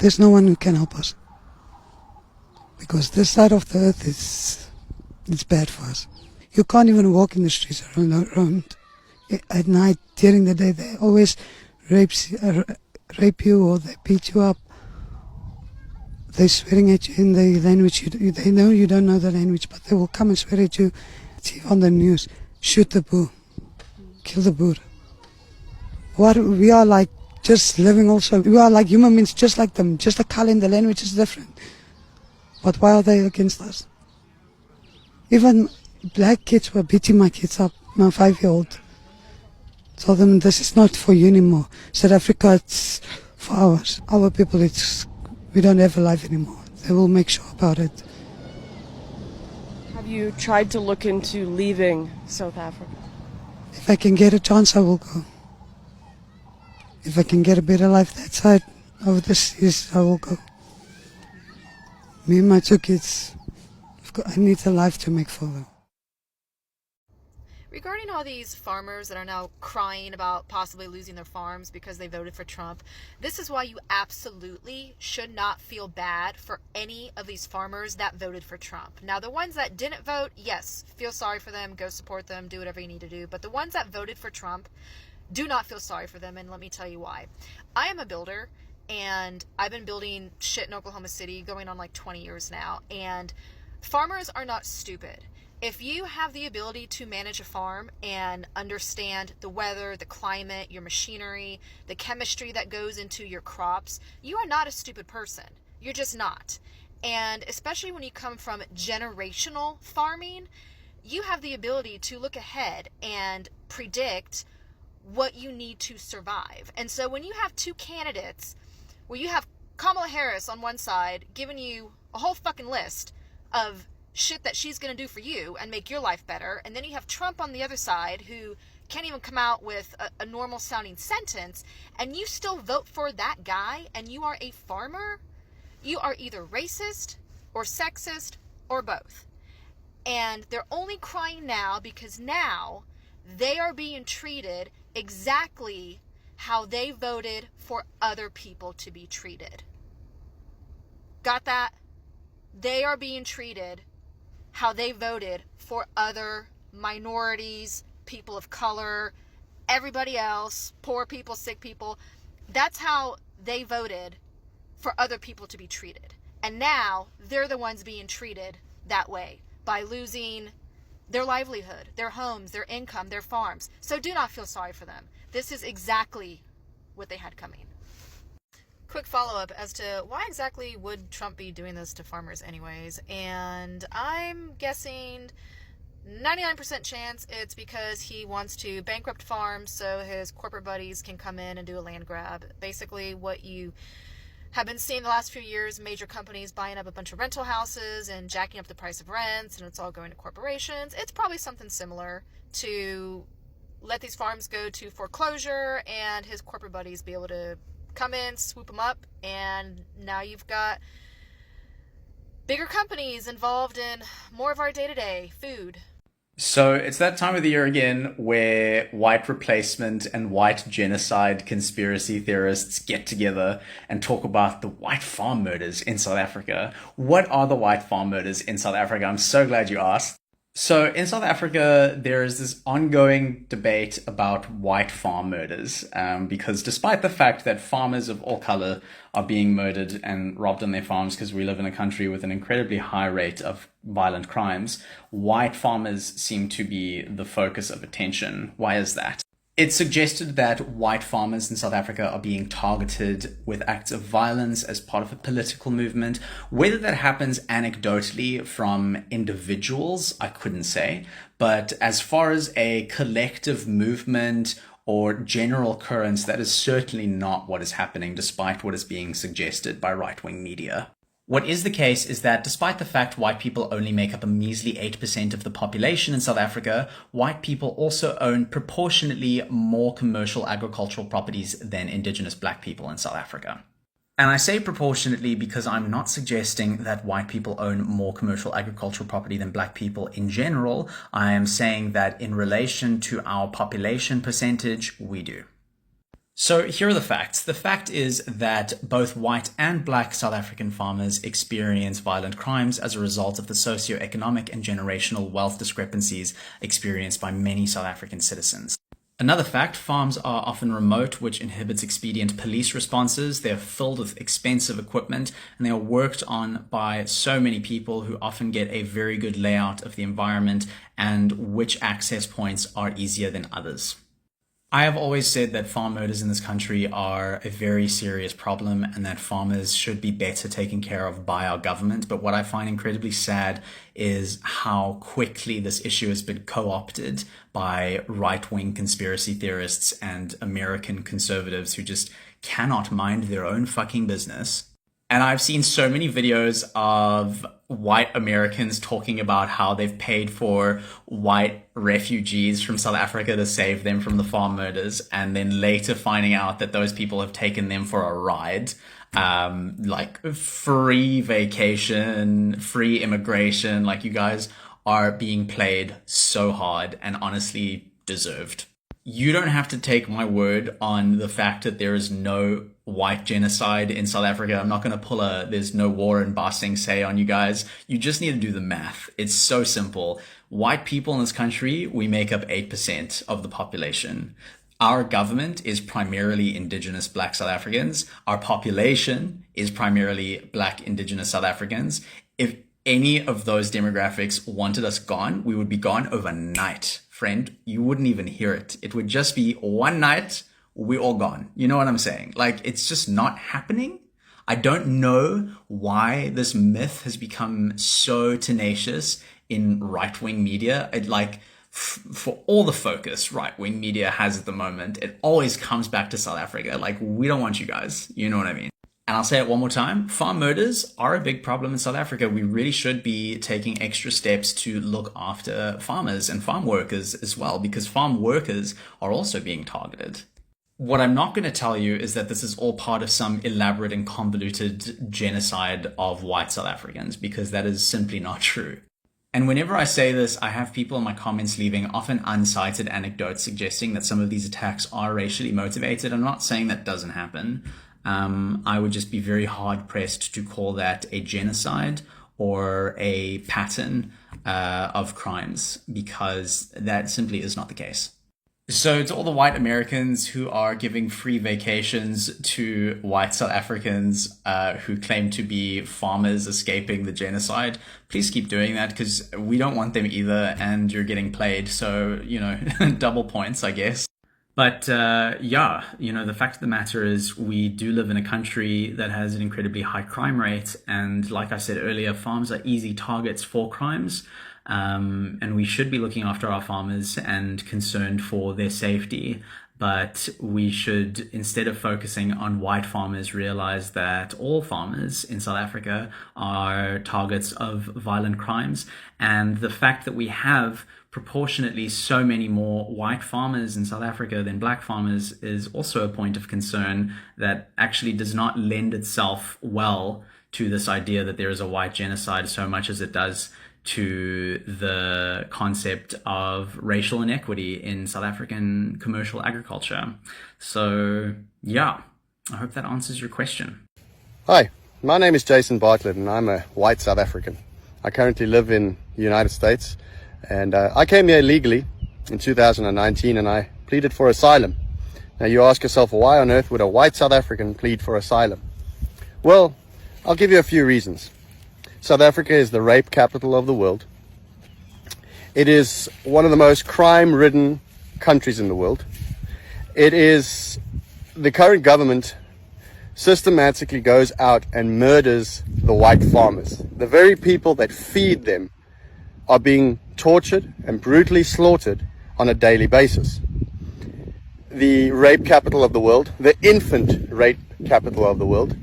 there's no one who can help us. Because this side of the earth it's bad for us. You can't even walk in the streets around. At night, during the day, they always rape you or they beat you up. They're swearing at you in the language. They know you don't know the language, but they will come and swear at you. See on the news, shoot the Boer, kill the Boer. We are like just living also. We are like human beings, just like them. Just the color and the language is different. But why are they against us? Even black kids were beating my kids up, my 5-year-old. Told them this is not for you anymore. South Africa, it's for ours. Our people, we don't have a life anymore. They will make sure about it. Have you tried to look into leaving South Africa? If I can get a chance, I will go. If I can get a better life that side of the seas, I will go. Me and my 2 kids, I need a life to make for them. Regarding all these farmers that are now crying about possibly losing their farms because they voted for Trump, this is why you absolutely should not feel bad for any of these farmers that voted for Trump. Now, the ones that didn't vote, yes, feel sorry for them, go support them, do whatever you need to do. But the ones that voted for Trump, do not feel sorry for them, and let me tell you why. I am a builder, and I've been building shit in Oklahoma City going on like 20 years now, and farmers are not stupid. If you have the ability to manage a farm and understand the weather, the climate, your machinery, the chemistry that goes into your crops, you are not a stupid person. You're just not. And especially when you come from generational farming, you have the ability to look ahead and predict what you need to survive. And so when you have 2 candidates where you have Kamala Harris on one side giving you a whole fucking list of shit that she's going to do for you and make your life better, and then you have Trump on the other side who can't even come out with a normal sounding sentence, and you still vote for that guy, and you are a farmer, you are either racist or sexist or both. And they're only crying now because now they are being treated exactly how they voted for other people to be treated. Got that? They are being treated how they voted for other minorities, people of color, everybody else, poor people, sick people. That's how they voted for other people to be treated. And now they're the ones being treated that way by losing their livelihood, their homes, their income, their farms. So do not feel sorry for them. This is exactly what they had coming. Quick follow-up as to why exactly would Trump be doing this to farmers anyways, and I'm guessing 99% chance it's because he wants to bankrupt farms so his corporate buddies can come in and do a land grab. Basically what you have been seeing the last few years, major companies buying up a bunch of rental houses and jacking up the price of rents, and it's all going to corporations. It's probably something similar to let these farms go to foreclosure and his corporate buddies be able to come in, swoop them up, and now you've got bigger companies involved in more of our day-to-day food. So it's that time of the year again where white replacement and white genocide conspiracy theorists get together and talk about the white farm murders in South Africa. What are the white farm murders in South Africa? I'm so glad you asked. So in South Africa, there is this ongoing debate about white farm murders, because despite the fact that farmers of all color are being murdered and robbed on their farms because we live in a country with an incredibly high rate of violent crimes, white farmers seem to be the focus of attention. Why is that? It's suggested that white farmers in South Africa are being targeted with acts of violence as part of a political movement. Whether that happens anecdotally from individuals, I couldn't say. But as far as a collective movement or general occurrence, that is certainly not what is happening, despite what is being suggested by right-wing media. What is the case is that despite the fact white people only make up a measly 8% of the population in South Africa, white people also own proportionately more commercial agricultural properties than indigenous black people in South Africa. And I say proportionately because I'm not suggesting that white people own more commercial agricultural property than black people in general. I am saying that in relation to our population percentage, we do. So here are the facts. The fact is that both white and black South African farmers experience violent crimes as a result of the socioeconomic and generational wealth discrepancies experienced by many South African citizens. Another fact, farms are often remote, which inhibits expedient police responses. They're filled with expensive equipment, and they are worked on by so many people who often get a very good layout of the environment and which access points are easier than others. I have always said that farm murders in this country are a very serious problem and that farmers should be better taken care of by our government. But what I find incredibly sad is how quickly this issue has been co-opted by right-wing conspiracy theorists and American conservatives who just cannot mind their own fucking business. And I've seen so many videos of white Americans talking about how they've paid for white refugees from South Africa to save them from the farm murders, and then later finding out that those people have taken them for a ride. Like free vacation, free immigration, like you guys are being played so hard and honestly deserved. You don't have to take my word on the fact that there is no white genocide in South Africa. I'm not going to pull there's no war in Ba Sing Se on you guys. You just need to do the math. It's so simple. White people in this country, we make up 8% of the population. Our government is primarily indigenous black South Africans. Our population is primarily black indigenous South Africans. If any of those demographics wanted us gone, we would be gone overnight. Friend, you wouldn't even hear it. It would just be one night, we're all gone. You know what I'm saying? Like, it's just not happening. I don't know why this myth has become so tenacious in right-wing media. For all the focus right-wing media has at the moment, it always comes back to South Africa. Like, we don't want you guys. You know what I mean? And I'll say it one more time, farm murders are a big problem in South Africa. We really should be taking extra steps to look after farmers and farm workers as well, because farm workers are also being targeted. What I'm not going to tell you is that this is all part of some elaborate and convoluted genocide of white South Africans, because that is simply not true. And whenever I say this, I have people in my comments leaving often uncited anecdotes suggesting that some of these attacks are racially motivated. I'm not saying that doesn't happen. I would just be very hard pressed to call that a genocide or a pattern of crimes, because that simply is not the case. So to all the white Americans who are giving free vacations to white South Africans who claim to be farmers escaping the genocide, please keep doing that, because we don't want them either, and you're getting played. So, double points, I guess. But the fact of the matter is we do live in a country that has an incredibly high crime rate. And like I said earlier, farms are easy targets for crimes. And we should be looking after our farmers and concerned for their safety. But we should, instead of focusing on white farmers, realize that all farmers in South Africa are targets of violent crimes. And the fact that we have proportionately so many more white farmers in South Africa than black farmers is also a point of concern that actually does not lend itself well to this idea that there is a white genocide so much as it does to the concept of racial inequity in South African commercial agriculture. So, I hope that answers your question. Hi, my name is Jason Bartlett and I'm a white South African. I currently live in the United States, and I came here illegally in 2019 and I pleaded for asylum. Now you ask yourself, why on earth would a white South African plead for asylum? Well, I'll give you a few reasons. South Africa is the rape capital of the world. It is one of the most crime-ridden countries in the world. It is the current government systematically goes out and murders the white farmers. The very people that feed them are being tortured and brutally slaughtered on a daily basis. The rape capital of the world, the infant rape capital of the world.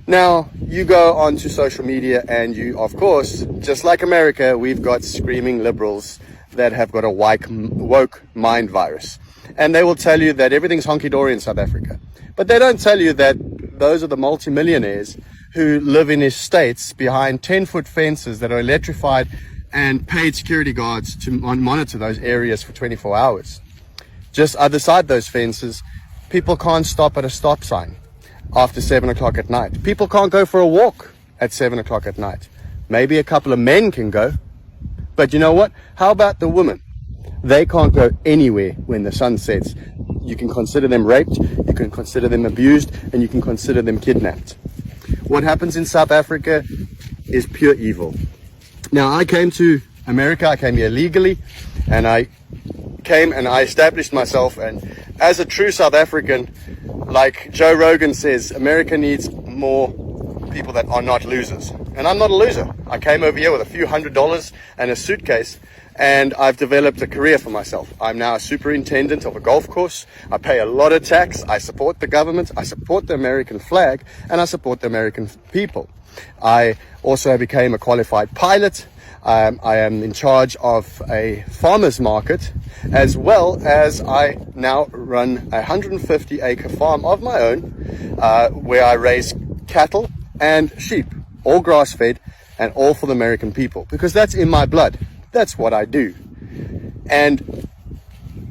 Now, you go onto social media and you, of course, just like America, we've got screaming liberals that have got a woke mind virus. And they will tell you that everything's honky-dory in South Africa. But they don't tell you that those are the multimillionaires who live in estates behind 10-foot fences that are electrified and paid security guards to monitor those areas for 24 hours. Just other side those fences, People can't stop at a stop sign after 7 o'clock at night. People can't go for a walk at 7 o'clock at night. Maybe a couple of men can go. But you know what? How about the women? They can't go anywhere when the sun sets. You can consider them raped, you can consider them abused, and you can consider them kidnapped. What happens in South Africa is pure evil. Now, I came to America, I came here legally, and I came and I established myself, and as a true South African, like Joe Rogan says, America needs more people that are not losers. And I'm not a loser. I came over here with a few $100s and a suitcase, and I've developed a career for myself. I'm now a superintendent of a golf course. I pay a lot of tax. I support the government. I support the American flag, and I support the American people. I also became a qualified pilot. I am in charge of a farmer's market, as well as I now run a 150-acre farm of my own, where I raise cattle and sheep, all grass-fed and all for the American people, because that's in my blood. That's what I do. And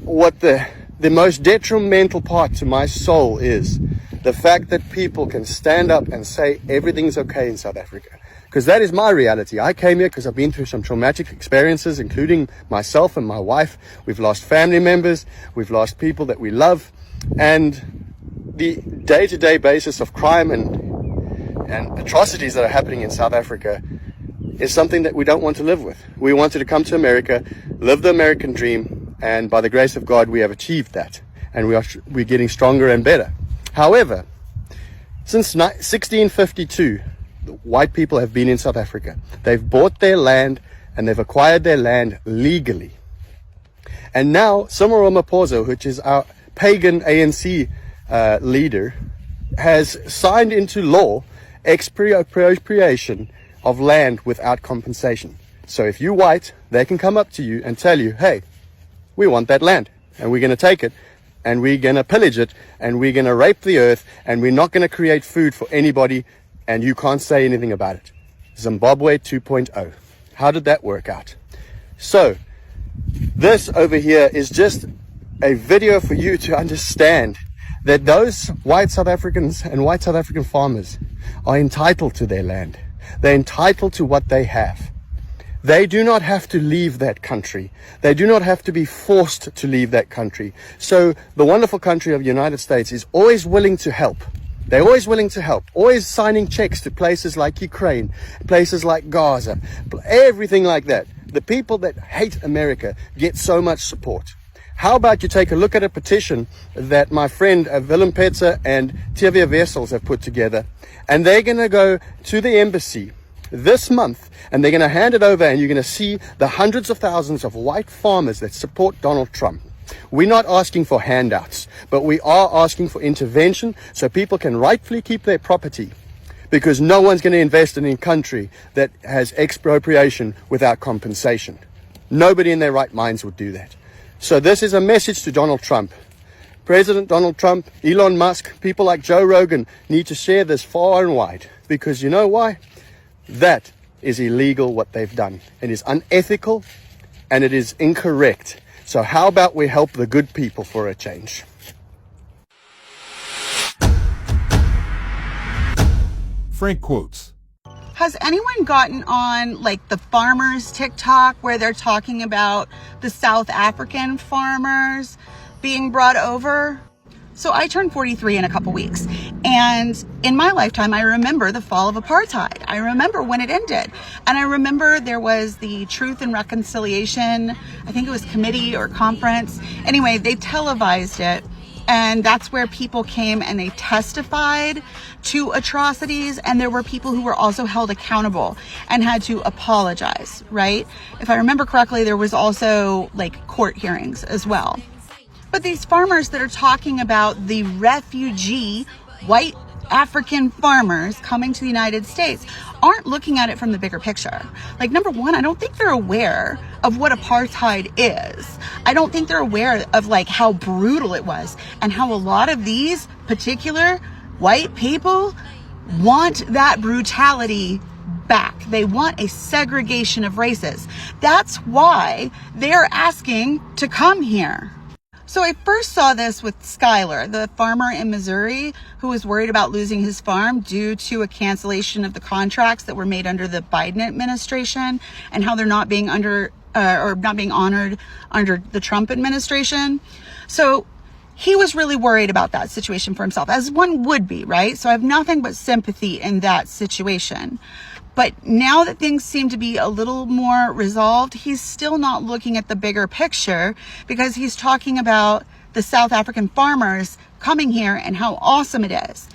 what the most detrimental part to my soul is the fact that people can stand up and say everything's okay in South Africa. Because that is my reality. I came here because I've been through some traumatic experiences, including myself and my wife. We've lost family members. We've lost people that we love. And the day-to-day basis of crime and atrocities that are happening in South Africa is something that we don't want to live with. We wanted to come to America, live the American dream, and by the grace of God, we have achieved that. And we're getting stronger and better. However, since 1652, white people have been in South Africa. They've bought their land and they've acquired their land legally. And now, Cyril Ramaphosa, which is our pagan ANC leader, has signed into law expropriation of land without compensation. So if you're white, they can come up to you and tell you, hey, we want that land and we're going to take it and we're going to pillage it and we're going to rape the earth and we're not going to create food for anybody and you can't say anything about it. Zimbabwe 2.0. How did that work out? So this over here is just a video for you to understand that those white South Africans and white South African farmers are entitled to their land. They're entitled to what they have. They do not have to leave that country. They do not have to be forced to leave that country. So the wonderful country of the United States is always willing to help. They're always willing to help, always signing checks to places like Ukraine, places like Gaza, everything like that. The people that hate America get so much support. How about you take a look at a petition that my friend Willem Petzer and Tivia Wessels have put together, and they're going to go to the embassy this month and they're going to hand it over, and you're going to see the hundreds of thousands of white farmers that support Donald Trump. We're not asking for handouts, but we are asking for intervention so people can rightfully keep their property, because no one's going to invest in a country that has expropriation without compensation. Nobody in their right minds would do that. So this is a message to Donald Trump. President Donald Trump, Elon Musk, people like Joe Rogan need to share this far and wide, because you know why? That is illegal what they've done. It is unethical and it is incorrect. So how about we help the good people for a change? Frank quotes. Has anyone gotten on like the farmers TikTok where they're talking about the South African farmers being brought over? So I turned 43 in a couple weeks, and in my lifetime, I remember the fall of apartheid. I remember when it ended, and I remember there was the Truth and Reconciliation, I think it was committee or conference. Anyway, they televised it, and that's where people came and they testified to atrocities, and there were people who were also held accountable and had to apologize, right? If I remember correctly, there was also like court hearings as well. But these farmers that are talking about the refugee white African farmers coming to the United States aren't looking at it from the bigger picture. Like, number one, I don't think they're aware of what apartheid is. I don't think they're aware of like how brutal it was and how a lot of these particular white people want that brutality back. They want a segregation of races. That's why they're asking to come here. So I first saw this with Skylar, the farmer in Missouri who was worried about losing his farm due to a cancellation of the contracts that were made under the Biden administration, and how they're not being honored under the Trump administration. So he was really worried about that situation for himself, as one would be, right? So I have nothing but sympathy in that situation. But now that things seem to be a little more resolved, he's still not looking at the bigger picture, because he's talking about the South African farmers coming here and how awesome it is.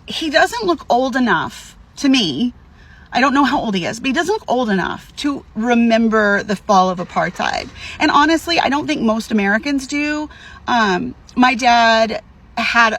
He doesn't look old enough to me. I don't know how old he is, but he doesn't look old enough to remember the fall of apartheid. And honestly, I don't think most Americans do. My dad had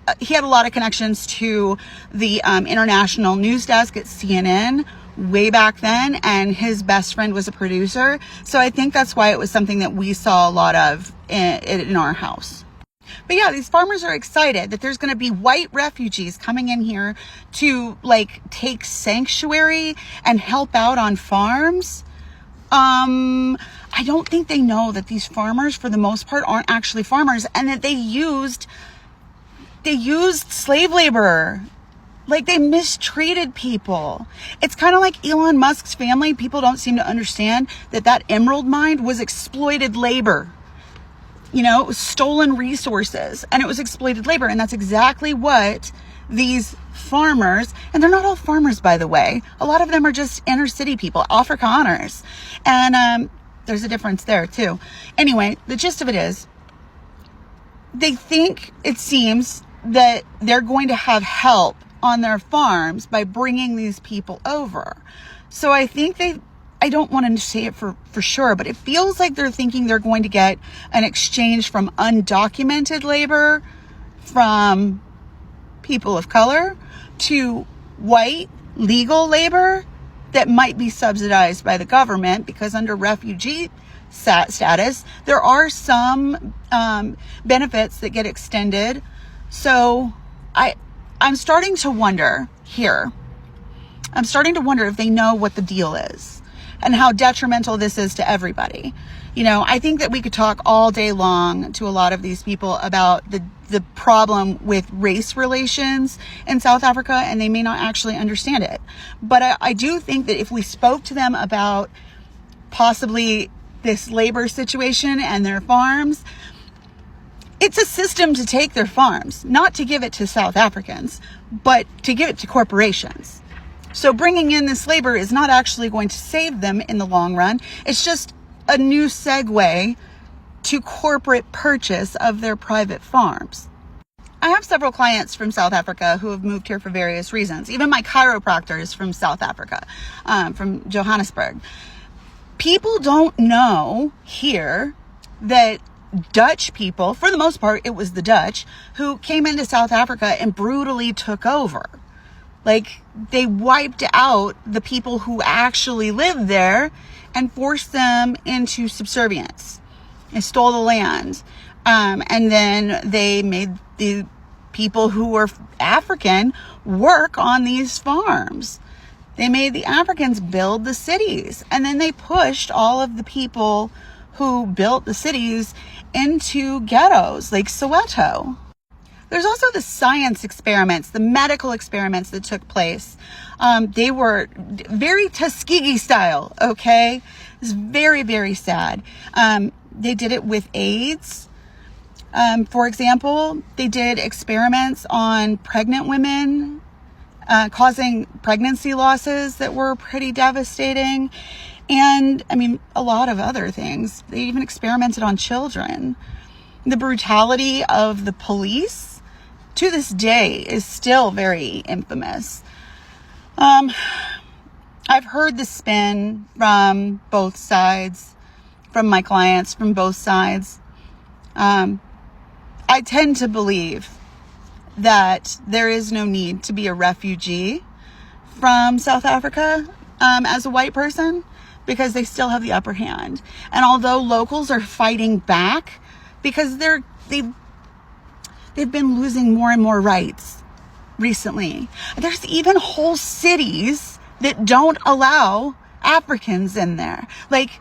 a lot of connections to the international news desk at CNN way back then, and his best friend was a producer. So I think that's why it was something that we saw a lot of in our house. But yeah, these farmers are excited that there's going to be white refugees coming in here to like take sanctuary and help out on farms. I don't think they know that these farmers, for the most part, aren't actually farmers, and that they used slave labor. Like, they mistreated people. It's kind of like Elon Musk's family. People don't seem to understand that emerald mine was exploited labor. You know, it was stolen resources, and it was exploited labor. And that's exactly what these farmers, and they're not all farmers, by the way. A lot of them are just inner city people, Afrikaners. And there's a difference there too. Anyway, the gist of it is, they think, it seems, that they're going to have help on their farms by bringing these people over. So I think I don't want to say it for sure, but it feels like they're thinking they're going to get an exchange from undocumented labor from people of color to white legal labor that might be subsidized by the government, because under refugee status, there are some benefits that get extended. So I'm starting to wonder here. I'm starting to wonder if they know what the deal is and how detrimental this is to everybody. You know, I think that we could talk all day long to a lot of these people about the problem with race relations in South Africa, and they may not actually understand it. But I do think that if we spoke to them about possibly this labor situation and their farms, it's a system to take their farms, not to give it to South Africans, but to give it to corporations. So bringing in this labor is not actually going to save them in the long run. It's just a new segue to corporate purchase of their private farms. I have several clients from South Africa who have moved here for various reasons. Even my chiropractor is from South Africa, from Johannesburg. People don't know here that Dutch people, for the most part, it was the Dutch who came into South Africa and brutally took over. Like, they wiped out the people who actually lived there and forced them into subservience and stole the land. And then they made the people who were African work on these farms. They made the Africans build the cities, and then they pushed all of the people who built the cities into ghettos like Soweto. There's also the science experiments, the medical experiments that took place. They were very Tuskegee style, okay? It's very, very sad. They did it with AIDS. For example, they did experiments on pregnant women, causing pregnancy losses that were pretty devastating. And I mean, a lot of other things. They even experimented on children. The brutality of the police to this day is still very infamous. I've heard the spin from both sides, from my clients, from both sides. I tend to believe that there is no need to be a refugee from South Africa as a white person, because they still have the upper hand. And although locals are fighting back because they've been losing more and more rights recently. There's even whole cities that don't allow Africans in there. Like,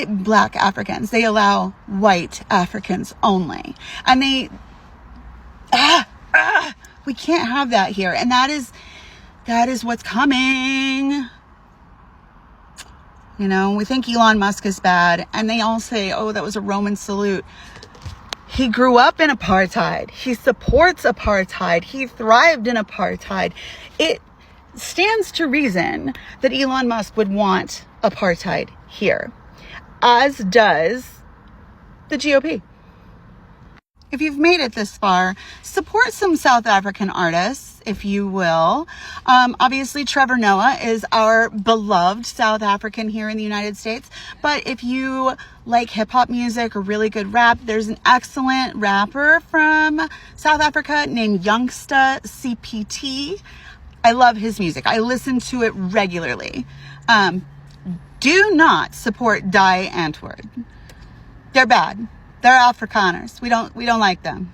black Africans. They allow white Africans only. And we can't have that here. And that is what's coming. We think Elon Musk is bad, and they all say, oh, that was a Roman salute. He grew up in apartheid. He supports apartheid. He thrived in apartheid. It stands to reason that Elon Musk would want apartheid here, as does the GOP. If you've made it this far, support some South African artists, if you will. Obviously, Trevor Noah is our beloved South African here in the United States. But if you like hip hop music or really good rap, there's an excellent rapper from South Africa named Youngsta CPT. I love his music. I listen to it regularly. Do not support Die Antwoord. They're bad. They're Afrikaners. We don't like them.